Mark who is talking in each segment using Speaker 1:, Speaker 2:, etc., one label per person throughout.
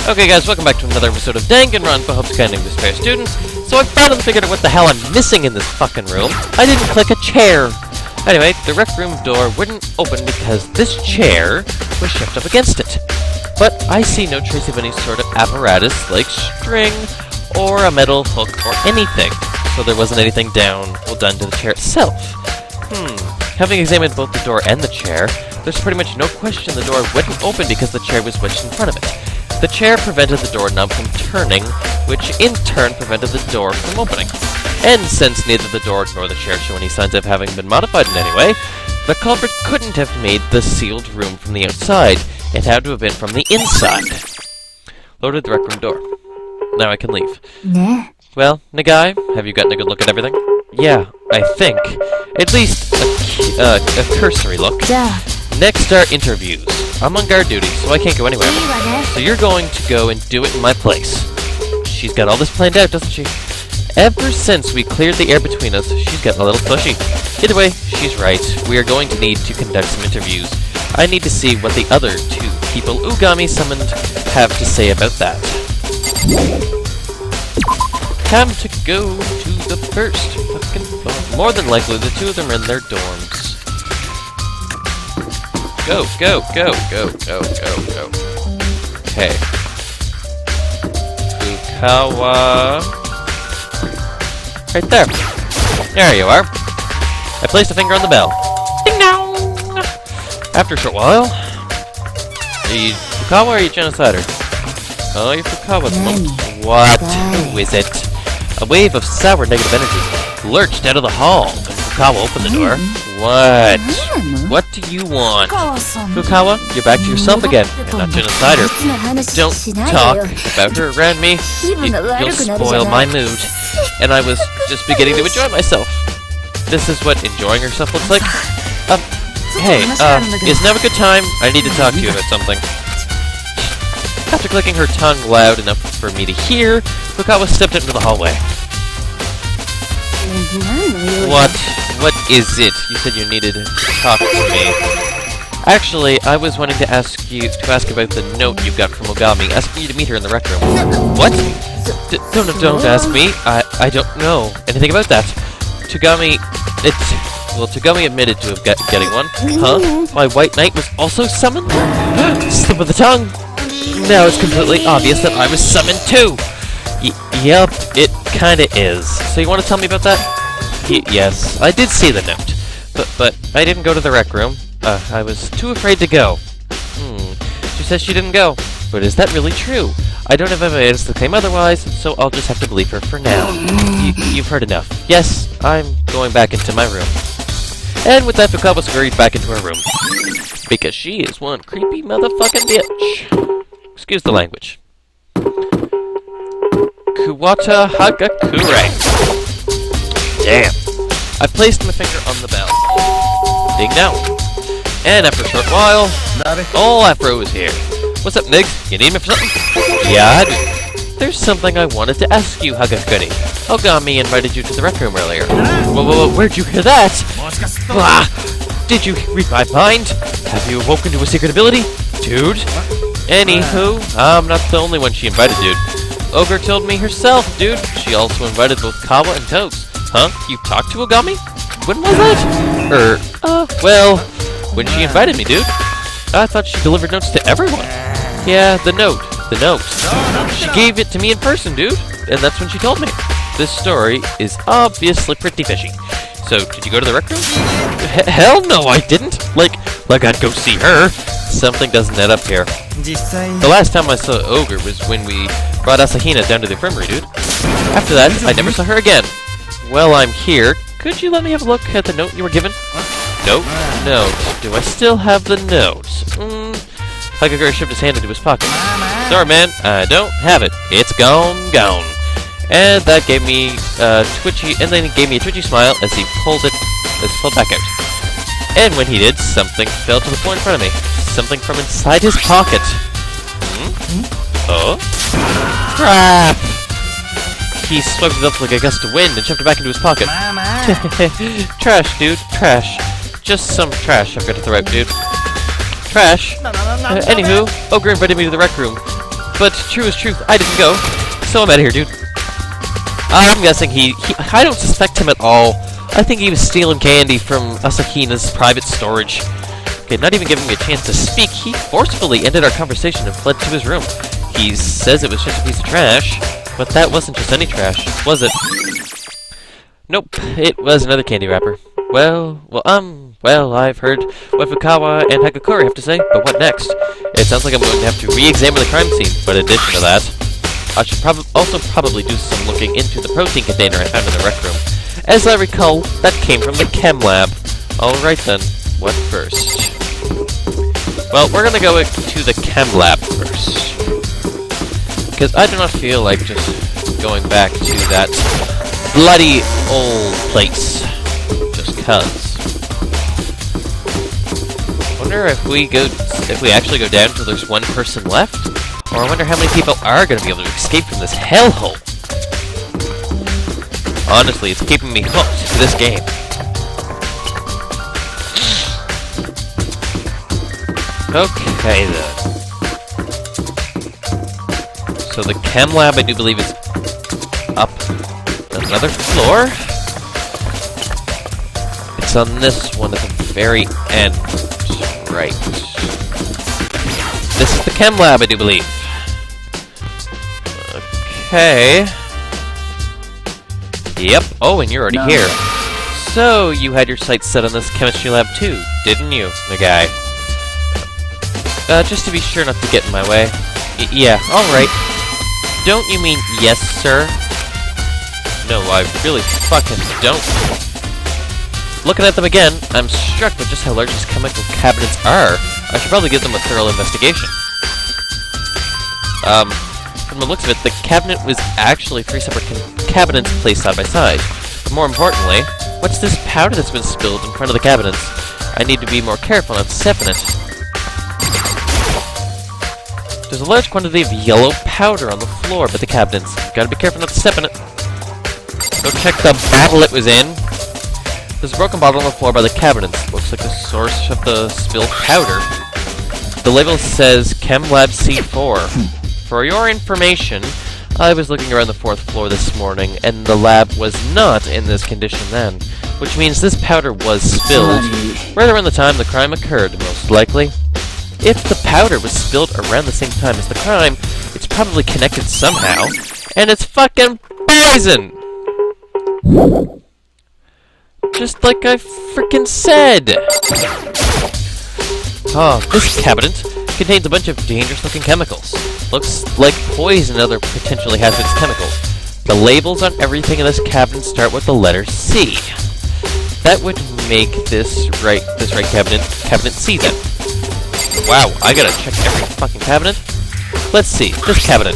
Speaker 1: Okay guys, welcome back to another episode of Danganronpa, Hope's Kindling Despair Students. So I finally figured out what the hell I'm missing in this fucking room. I didn't click a chair. Anyway, the rec room door wouldn't open because this chair was shoved up against it. But I see no trace of any sort of apparatus like string or a metal hook or anything. So there wasn't anything done to the chair itself. Having examined both the door and the chair, there's pretty much no question the door wouldn't open because the chair was wedged in front of it. The chair prevented the doorknob from turning, which in turn prevented the door from opening. And since neither the door nor the chair show any signs of having been modified in any way, the culprit couldn't have made the sealed room from the outside. It had to have been from the inside. Loaded the rec room door. Now I can leave. Well, Nagai, have you gotten a good look at everything? Yeah, I think. At least a cursory look. Next are interviews. I'm on guard duty, so I can't go anywhere. So you're going to go and do it in my place. She's got all this planned out, doesn't she? Ever since we cleared the air between us, she's gotten a little pushy. Either way, she's right. We are going to need to conduct some interviews. I need to see what the other two people Ugami summoned have to say about that. Time to go to the first fucking phone. More than likely, the two of them are in their dorms. Go, go, go, go, go, go, go. Okay. Fukawa. Right there. There you are. I placed a finger on the bell. Ding dong! After a short while. Are you Fukawa or are you genocider? Oh, you're Fukawa at the moment. What? Who is it? A wave of sour negative energy lurched out of the hall, and Fukawa opened the door. What? What do you want? Fukawa, you're back to yourself again. You're not genocider. Don't talk about her around me. You'll spoil my mood. And I was just beginning to enjoy myself. This is what enjoying yourself looks like? Hey, is now a good time? I need to talk to you about something. After clicking her tongue loud enough for me to hear, Fukawa stepped into the hallway. What is it? You said you needed to talk to me. Actually, I was wanting to ask about the note you got from Ogami, asking you to meet her in the rec room. What? Don't ask me. I don't know anything about that. Tugami admitted to have getting one. Huh? My white knight was also summoned? Slip of the tongue. Now it's completely obvious that I was summoned too. Yep, it kinda is. So you want to tell me about that? Yes, I did see the note, but I didn't go to the rec room. I was too afraid to go. She says she didn't go, but is that really true? I don't have evidence to claim otherwise, so I'll just have to believe her for now. You've heard enough. Yes, I'm going back into my room. And with that, Fukawa scurried back into her room. Because she is one creepy motherfucking bitch. Excuse the language. Kuwata Hagakure. Damn. I placed my finger on the bell. Ding down. And after a short while, old Afro is here. What's up, Niggs? You need me for something? Yeah, I do. There's something I wanted to ask you, Hagakure. Ogami invited you to the rec room earlier. Whoa, where'd you hear that? Blah! Did you read my mind? Have you awoken to a secret ability? Dude? Anywho, I'm not the only one she invited, dude. Ogre told me herself, dude. She also invited both Kawa and Toads. Huh? You talked to Ogami? When was that? Well, when she invited me, dude. I thought she delivered notes to everyone. Yeah, the note. She gave it to me in person, dude. And that's when she told me. This story is obviously pretty fishy. So, did you go to the rec room? Hell no, I didn't. Like I'd go see her. Something doesn't add up here. The last time I saw Ogre was when we brought Asahina down to the infirmary, dude. After that, I never saw her again. Well, I'm here. Could you let me have a look at the note you were given? Note? Do I still have the note? Hagakure shoved his hand into his pocket. Sorry, man, I don't have it. It's gone. And that gave me then he gave me a twitchy smile as he pulled back out. And when he did, something fell to the floor in front of me. Something from inside his pocket. Oh? Crap! He swept it up like a gust of wind and shoved it back into his pocket. Trash, dude. Trash. Just some trash I've got to throw out, dude. Trash? Anywho, Ogre invited me to the rec room. but true is truth, I didn't go. So I'm out of here, dude. I'm guessing I don't suspect him at all. I think he was stealing candy from Asahina's private storage. Okay, not even giving me a chance to speak, he forcefully ended our conversation and fled to his room. He says it was just a piece of trash, but that wasn't just any trash, was it? Nope, it was another candy wrapper. Well, I've heard what Fukawa and Hagakure have to say, but what next? It sounds like I'm going to have to re-examine the crime scene, but in addition to that, I should probably do some looking into the protein container I found in the rec room. As I recall, that came from the chem lab. Alright then, what first? Well, we're gonna go to the chem lab first. Because I do not feel like just going back to that bloody old place. Just cuz. I wonder if we actually go down till there's one person left? Or I wonder how many people are gonna be able to escape from this hellhole. Honestly, it's keeping me hooked to this game. Okay then. So the chem lab, I do believe, is up another floor. It's on this one at the very end. Right. This is the chem lab, I do believe. Okay. Yep. Oh, and you're already here. So, you had your sights set on this chemistry lab too, didn't you, the guy? Just to be sure not to get in my way. Yeah, alright. Don't you mean yes, sir? No, I really fucking don't. Looking at them again, I'm struck with just how large these chemical cabinets are. I should probably give them a thorough investigation. From the looks of it, the cabinet was actually 3 separate cabinets placed side by side. But more importantly, what's this powder that's been spilled in front of the cabinets? I need to be more careful not stepping it. There's a large quantity of yellow powder on the floor by the cabinets. Gotta be careful not to step in it. Go check the bottle it was in. There's a broken bottle on the floor by the cabinets. Looks like the source of the spilled powder. The label says Chem Lab C4. For your information, I was looking around the 4th floor this morning, and the lab was not in this condition then. Which means this powder was spilled right around the time the crime occurred, most likely. If the powder was spilled around the same time as the crime, it's probably connected somehow, and it's fucking poison! Just like I freaking said! Oh, this cabinet contains a bunch of dangerous-looking chemicals. Looks like poison and other potentially hazardous chemicals. The labels on everything in this cabinet start with the letter C. That would make this right cabinet C then. Wow, I gotta check every fucking cabinet. Let's see, this cabinet.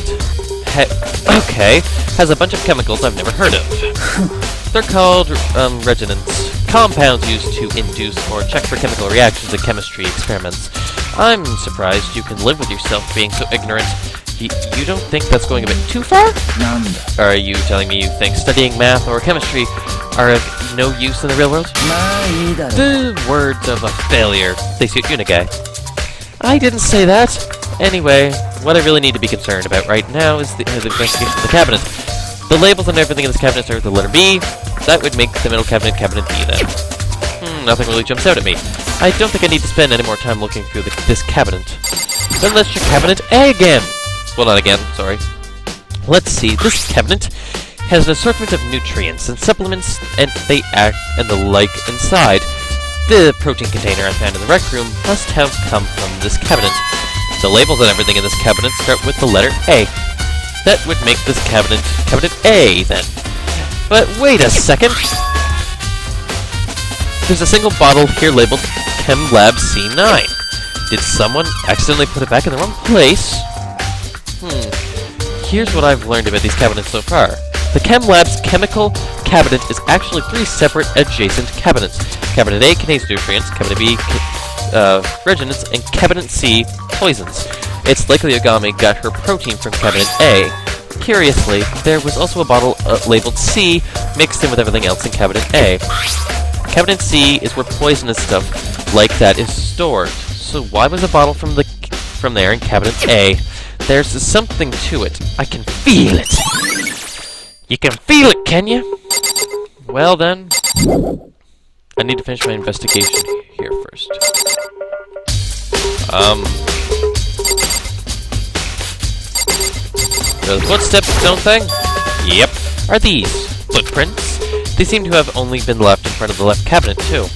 Speaker 1: Okay, has a bunch of chemicals I've never heard of. They're called resonance. Compounds used to induce or check for chemical reactions in chemistry experiments. I'm surprised you can live with yourself being so ignorant. You don't think that's going a bit too far? Are you telling me you think studying math or chemistry are of no use in the real world? The words of a failure. They suit you, guy. I didn't say that. Anyway, what I really need to be concerned about right now is the investigation of the cabinet. The labels on everything in this cabinet start with the letter B. That would make the middle cabinet Cabinet B then. Nothing really jumps out at me. I don't think I need to spend any more time looking through this cabinet. Then let's check Cabinet A again. Well, not again, sorry. Let's see, this cabinet has an assortment of nutrients and supplements and the like inside. The protein container I found in the rec room must have come from this cabinet. The labels on everything in this cabinet start with the letter A. That would make this cabinet Cabinet A, then. But wait a second! There's a single bottle here labeled Chem Lab C9. Did someone accidentally put it back in the wrong place? Here's what I've learned about these cabinets so far. The Chem Lab's chemical cabinet is actually 3 separate adjacent cabinets. Cabinet A contains nutrients, Cabinet B resonance, and Cabinet C poisons. It's likely Ogami got her protein from Cabinet A. Curiously, there was also a bottle labeled C mixed in with everything else in Cabinet A. Cabinet C is where poisonous stuff like that is stored. So why was a bottle from there in Cabinet A? There's something to it. I can feel it. You can feel it, can you? Well then, I need to finish my investigation here first. Those footsteps, don't they? Yep. Are these footprints? They seem to have only been left in front of the left cabinet, too.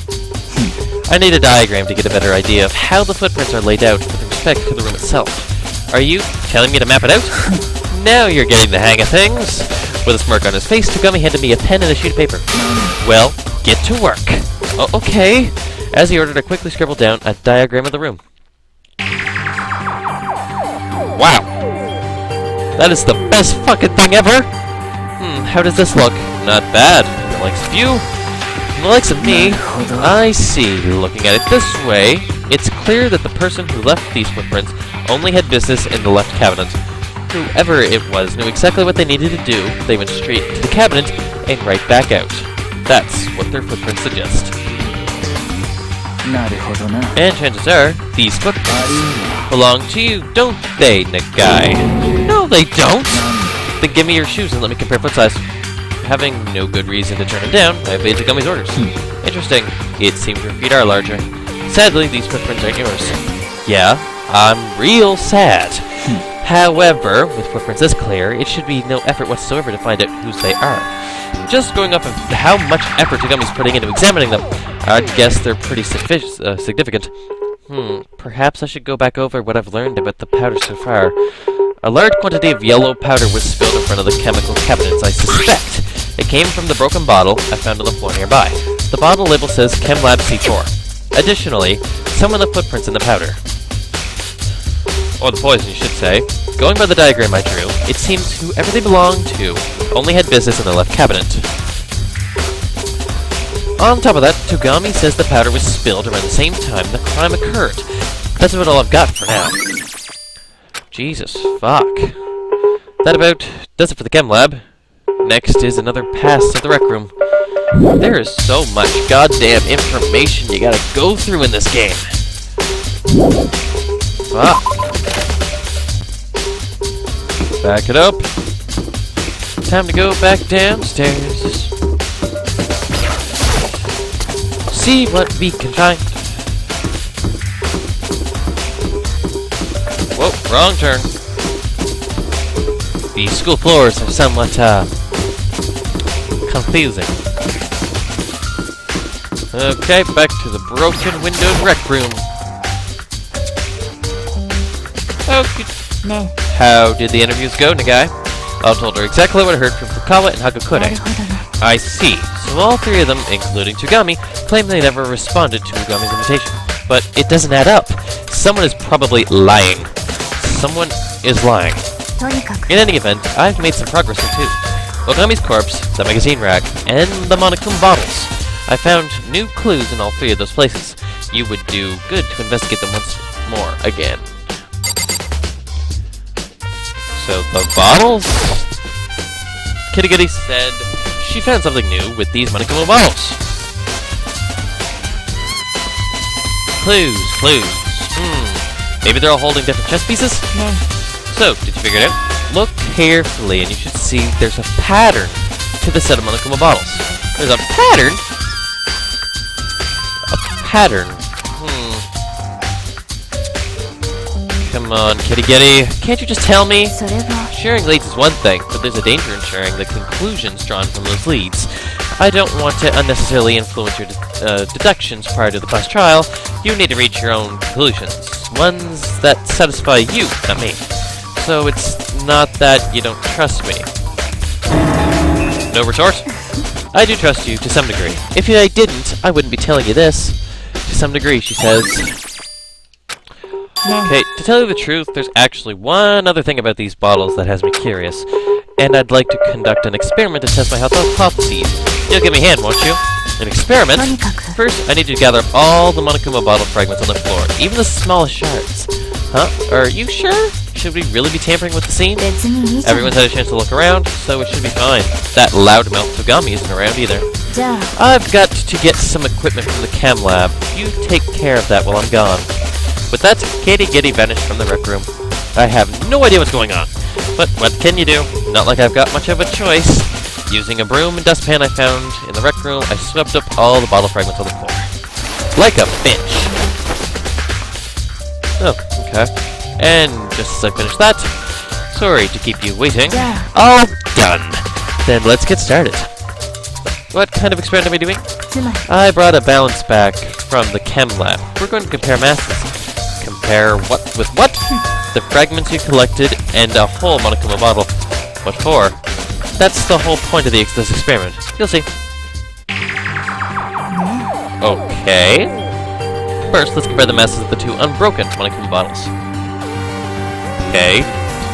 Speaker 1: I need a diagram to get a better idea of how the footprints are laid out with respect to the room itself. Are you telling me to map it out? Now you're getting the hang of things. With a smirk on his face, Togami handed me a pen and a sheet of paper. Well, get to work. Oh, okay. As he ordered, I quickly scribbled down a diagram of the room. Wow. That is the best fucking thing ever. How does this look? Not bad. The likes of you. The likes of me. I see. Looking at it this way, it's clear that the person who left these footprints only had business in the left cabinet. Whoever it was knew exactly what they needed to do. They went straight to the cabinet and right back out. That's what their footprints suggest. And chances are, these footprints belong to you, don't they, Nagai? No, they don't! Then give me your shoes and let me compare foot size. Having no good reason to turn them down, I obeyed Togami's orders. Interesting. It seems your feet are larger. Sadly, these footprints aren't yours. Yeah, I'm real sad. However, with footprints this clear, it should be no effort whatsoever to find out whose they are. Just going off of how much effort Togami's putting into examining them, I'd guess they're pretty significant. Perhaps I should go back over what I've learned about the powder so far. A large quantity of yellow powder was spilled in front of the chemical cabinets, I suspect. It came from the broken bottle I found on the floor nearby. The bottle label says ChemLab C4. Additionally, some of the footprints in the powder. Or the poison, you should say. Going by the diagram I drew, it seems whoever they belonged to only had business in the left cabinet. On top of that, Togami says the powder was spilled around the same time the crime occurred. That's about all I've got for now. Jesus, fuck. That about does it for the chem lab. Next is another pass to the rec room. There is so much goddamn information you gotta go through in this game. Fuck. Back it up. Time to go back downstairs. See what we can find. Whoa, wrong turn. The school floors are somewhat, confusing. Okay, back to the broken windowed rec room. Okay.
Speaker 2: No.
Speaker 1: How did the interviews go, Nagai? I told her exactly what I heard from Fukawa and Hagakure. I see. So all three of them, including Togami, claim they never responded to Togami's invitation. But it doesn't add up. Someone is probably lying. Someone is lying. In any event, I've made some progress here too. Ogami's corpse, the magazine rack, and the Monokuma bottles. I found new clues in all three of those places. You would do good to investigate them once more again. So the bottles? Kitty Kitty said she found something new with these Monokuma bottles. Clues. Maybe they're all holding different chess pieces?
Speaker 2: No.
Speaker 1: So, did you figure it out? Look carefully and you should see there's a pattern to the set of Monokuma bottles. There's a pattern? A pattern. Come on, Kitty Kitty. Can't you just tell me? Sharing leads is one thing, but there's a danger in sharing the conclusions drawn from those leads. I don't want to unnecessarily influence your deductions prior to the class trial. You need to reach your own conclusions. Ones that satisfy you, not me. So it's not that you don't trust me. No retort? I do trust you to some degree. If I didn't, I wouldn't be telling you this. To some degree, she says. Okay, to tell you the truth, there's actually one other thing about these bottles that has me curious, and I'd like to conduct an experiment to test my hypotheses. You'll give me a hand, won't you? An experiment? First, I need you to gather up all the Monokuma bottle fragments on the floor, even the smallest shards. Huh? Are you sure? Should we really be tampering with the scene? Everyone's had a chance to look around, so it should be fine. That loudmouth Togami isn't around either. I've got to get some equipment from the chem lab. You take care of that while I'm gone. With that, Kitty Kitty vanished from the rec room. I have no idea what's going on. But what can you do? Not like I've got much of a choice. Using a broom and dustpan I found in the rec room, I swept up all the bottle fragments on the floor. Like a bitch. Oh, okay. And just as I finished that, sorry to keep you waiting. All done. Then let's get started. What kind of experiment am I doing? I brought a balance back from the chem lab. We're going to compare masses. Compare what with what? The fragments you collected and a whole Monokuma bottle. What for? That's the whole point of this experiment. You'll see. Okay. First, let's compare the masses of the two unbroken Monokuma bottles. Okay.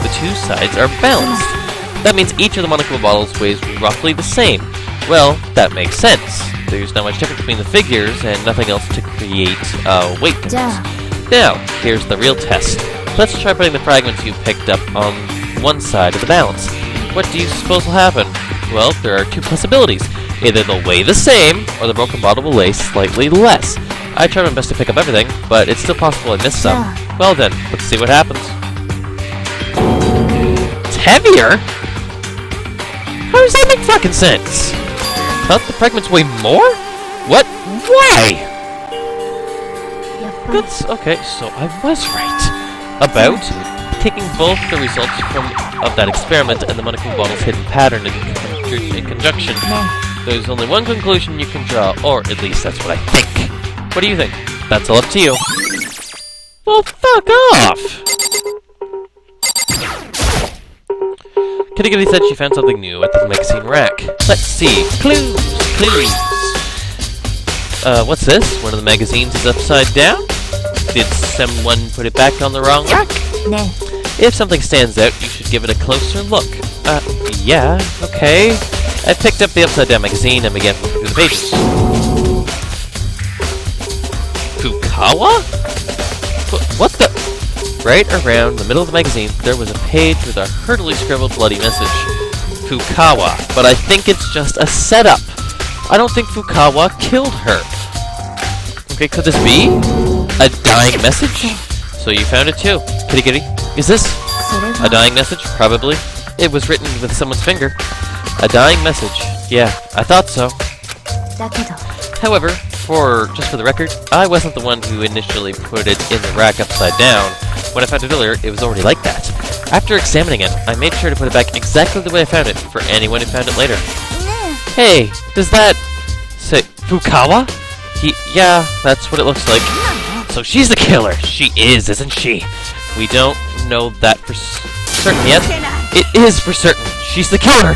Speaker 1: The two sides are balanced. That means each of the Monokuma bottles weighs roughly the same. Well, that makes sense. There's not much difference between the figures and nothing else to create weight difference. Now, here's the real test. Let's try putting the fragments you picked up on one side of the balance. What do you suppose will happen? Well, there are two possibilities. Either they'll weigh the same, or the broken bottle will weigh slightly less. I tried my best to pick up everything, but it's still possible I missed some. Well then, let's see what happens. It's heavier? How does that make fucking sense? Huh? The fragments weigh more? What? Why? That's okay, so I was right. About taking both the results of that experiment and the Monokuma bottle's hidden pattern in conjunction. There's only one conclusion you can draw, or at least that's what I think. What do you think? That's all up to you. Well, fuck off! Kitty Kitty said she found something new at the magazine rack. Let's see. Clues! Clues! What's this? One of the magazines is upside down? Did someone put it back on the wrong rack? No. If something stands out, you should give it a closer look. Yeah, okay. I picked up the upside down magazine and began flipping through the pages. Fukawa? What the? Right around the middle of the magazine, there was a page with a hurriedly scribbled bloody message. Fukawa. But I think it's just a setup. I don't think Fukawa killed her. Okay, could this be a dying message? So you found it too. Kitty Kitty, is this a dying message? Probably. It was written with someone's finger. A dying message. Yeah, I thought so. However, just for the record, I wasn't the one who initially put it in the rack upside down. When I found it earlier, it was already like that. After examining it, I made sure to put it back exactly the way I found it for anyone who found it later. Hey, does that say Fukawa? Yeah, that's what it looks like. So she's the killer. She is, isn't she? We don't know that for certain yet. It is for certain. She's the killer.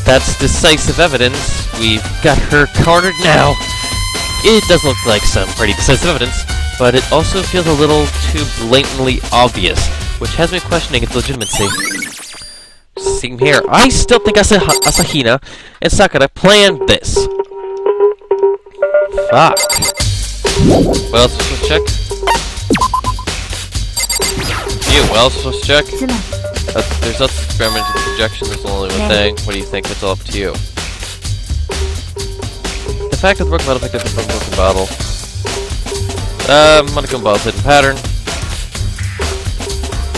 Speaker 1: That's decisive evidence. We've got her cornered now. It does look like some pretty decisive evidence, but it also feels a little too blatantly obvious, which has me questioning its legitimacy. Same here. I still think Asahina and Sakura planned this. Fuck. What else was supposed to check? You, what else was supposed to check? There's lots of experimental projection, there's only one thing. What do you think? It's all up to you. The fact that the broken bottle picked up from the broken bottle. Monokuma bottle's hidden pattern.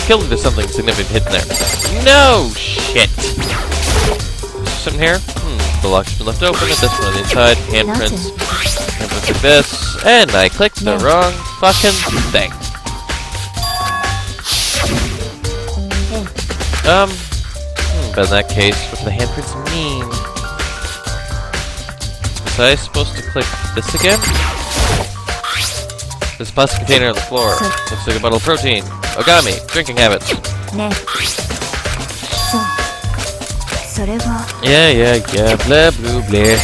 Speaker 1: Killed there's something significant hidden there. No shit! Is there something here? The lock's been left open, at this one on the inside. Handprints. Handprints like this. And I clicked the wrong fucking thing. But in that case, what do the handprints mean? Was I supposed to click this again? This plastic container on the floor. Looks like a bottle of protein. Ogami, drinking habits. Yeah, blah, blah, blah.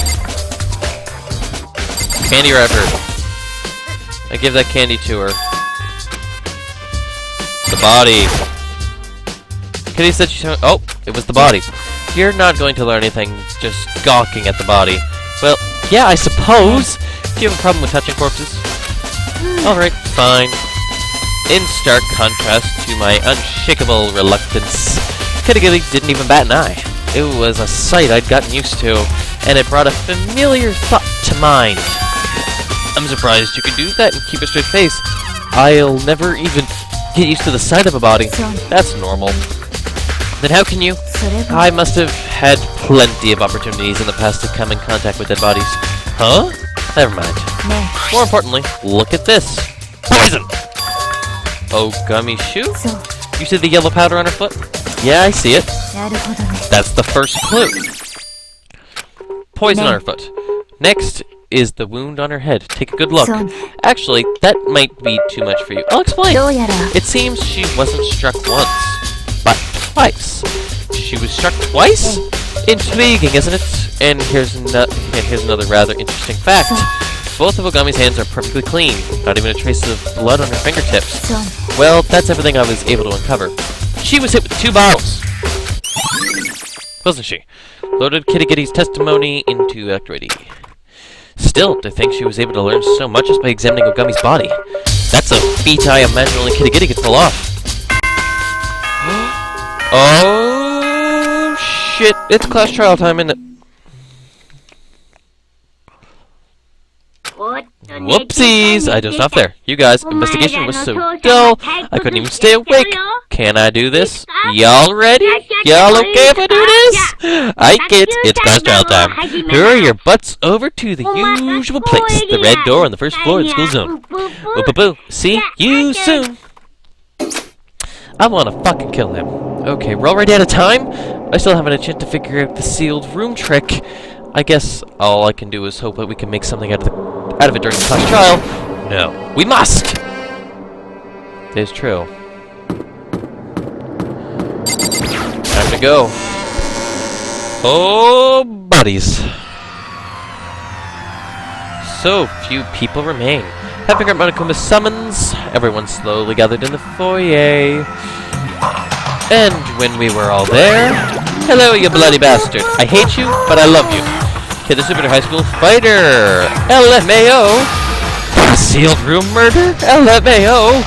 Speaker 1: Candy wrapper. I give that candy to her. The body. Kitty said she... Oh, it was the body. You're not going to learn anything just gawking at the body. Well, yeah, I suppose. Do you have a problem with touching corpses? Alright, fine. In stark contrast to my unshakable reluctance, Kitty Kitty didn't even bat an eye. It was a sight I'd gotten used to, and it brought a familiar thought to mind. I'm surprised you can do that and keep a straight face. I'll never even... get used to the sight of a body. That's normal. Then how can you? I must have had plenty of opportunities in the past to come in contact with dead bodies. Huh? Never mind. More importantly, look at this. Poison! Ogami shoe? You see the yellow powder on her foot? Yeah, I see it. That's the first clue. Poison on her foot. Next is the wound on her head. Take a good look. Actually, that might be too much for you. I'll explain. It seems she wasn't struck once, but twice. She was struck twice? Intriguing, isn't it? And here's another rather interesting fact. Both of Ogami's hands are perfectly clean. Not even a trace of blood on her fingertips. Well, that's everything I was able to uncover. She was hit with 2 bottles. Wasn't she? Loaded Kitty Kitty's testimony into activity. Still, to think she was able to learn so much just by examining Ogami's body. That's a feat I imagine only Kitty Kitty could pull off. Oh, shit. It's class trial time, isn't it? Whoopsies! I just stopped there. You guys, investigation was so dull, I couldn't even stay awake. Can I do this? Y'all ready? Y'all okay if I do this? Alright kids, it's class trial time. Hurry your butts over to the usual place, the red door on the first floor of the school zone. Boo-boo-boo. See you soon. I wanna fucking kill him. Okay, we're already out of time? I still haven't had a chance to figure out the sealed room trick. I guess all I can do is hope that we can make something out of it during the class trial. No, we must! It's true. Time to go. Oh, buddies. So few people remain. Having heard Monokuma's summons, everyone slowly gathered in the foyer. And when we were all there... Hello, you bloody bastard. I hate you, but I love you. Kid the Super High School Fighter! LMAO! Sealed room murder? LMAO!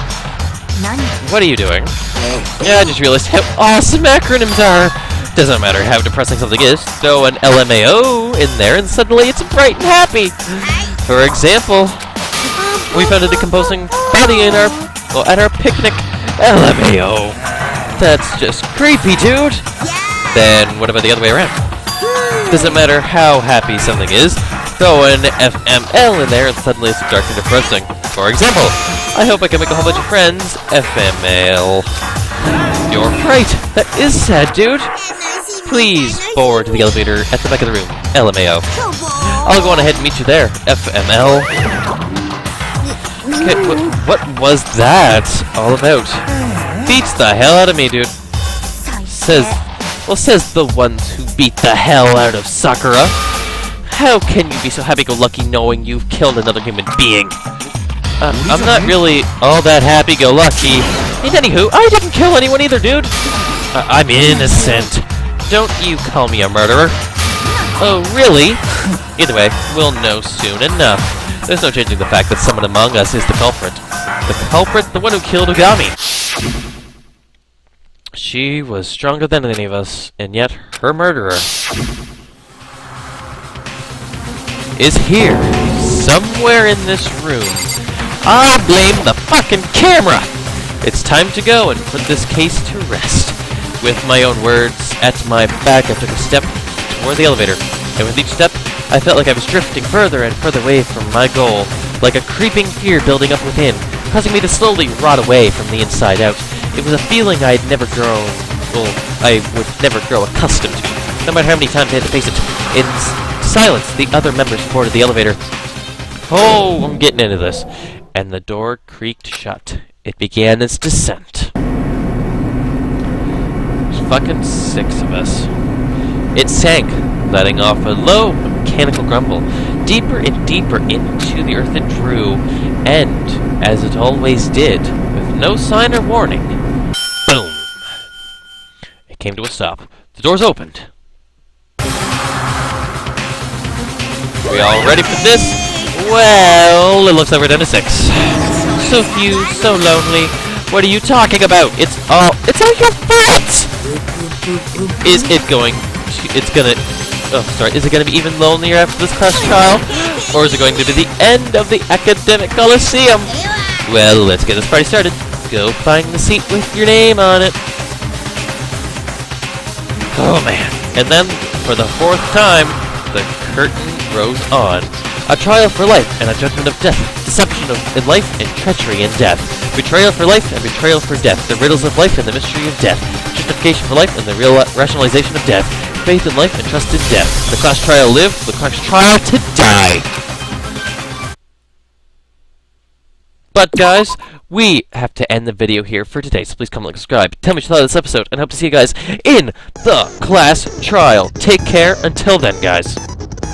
Speaker 1: What are you doing? Yeah, I just realized how awesome acronyms are! Doesn't matter how depressing something is, throw an LMAO in there and suddenly it's bright and happy! For example, we found a decomposing body in at our picnic. LMAO! That's just creepy, dude! Then what about the other way around? Doesn't matter how happy something is, throw an FML in there and suddenly it's dark and depressing. For example, I hope I can make a whole bunch of friends. FML. You're right, that is sad, dude. Please forward to the elevator at the back of the room. LMAO. I'll go on ahead and meet you there. FML. Okay, what was that all about? Beats the hell out of me, dude. Says the ones who beat the hell out of Sakura. How can you be so happy-go-lucky knowing you've killed another human being? I'm not really all that happy-go-lucky. And anywho, I didn't kill anyone either, dude. I'm innocent. Don't you call me a murderer. Oh, really? Either way, we'll know soon enough. There's no changing the fact that someone among us is the culprit. The culprit, the one who killed Ogami. She was stronger than any of us, and yet her murderer is here, somewhere in this room. I'll blame the fucking camera! It's time to go and put this case to rest. With my own words at my back, I took a step toward the elevator, and with each step, I felt like I was drifting further and further away from my goal, like a creeping fear building up within, causing me to slowly rot away from the inside out. It was a feeling I would never grow accustomed to, no matter how many times I had to face it. In silence, the other members boarded the elevator. Oh, I'm getting into this. And the door creaked shut. It began its descent. There's fucking 6 of us. It sank, letting off a low mechanical grumble. Deeper and deeper into the earth it drew, and, as it always did, with no sign or warning, boom! It came to a stop. The doors opened. We all ready for this? Well, it looks like we're down to 6. So few, so lonely. What are you talking about? It's all your fault! Is it going to be even lonelier after this class trial? Or is it going to be the end of the academic coliseum? Well, let's get this party started. go find the seat with your name on it. Oh man. And then, for the 4th time, the curtain rose on. A trial for life and a judgment of death. Deception in life and treachery in death. Betrayal for life and betrayal for death. The riddles of life and the mystery of death. Justification for life and the real rationalization of death. Faith in life and trust in death. The class trial live, the class trial to die. But guys, we have to end the video here for today, so please comment, like, subscribe. Tell me what you thought of this episode, and I hope to see you guys in the class trial. Take care until then, guys.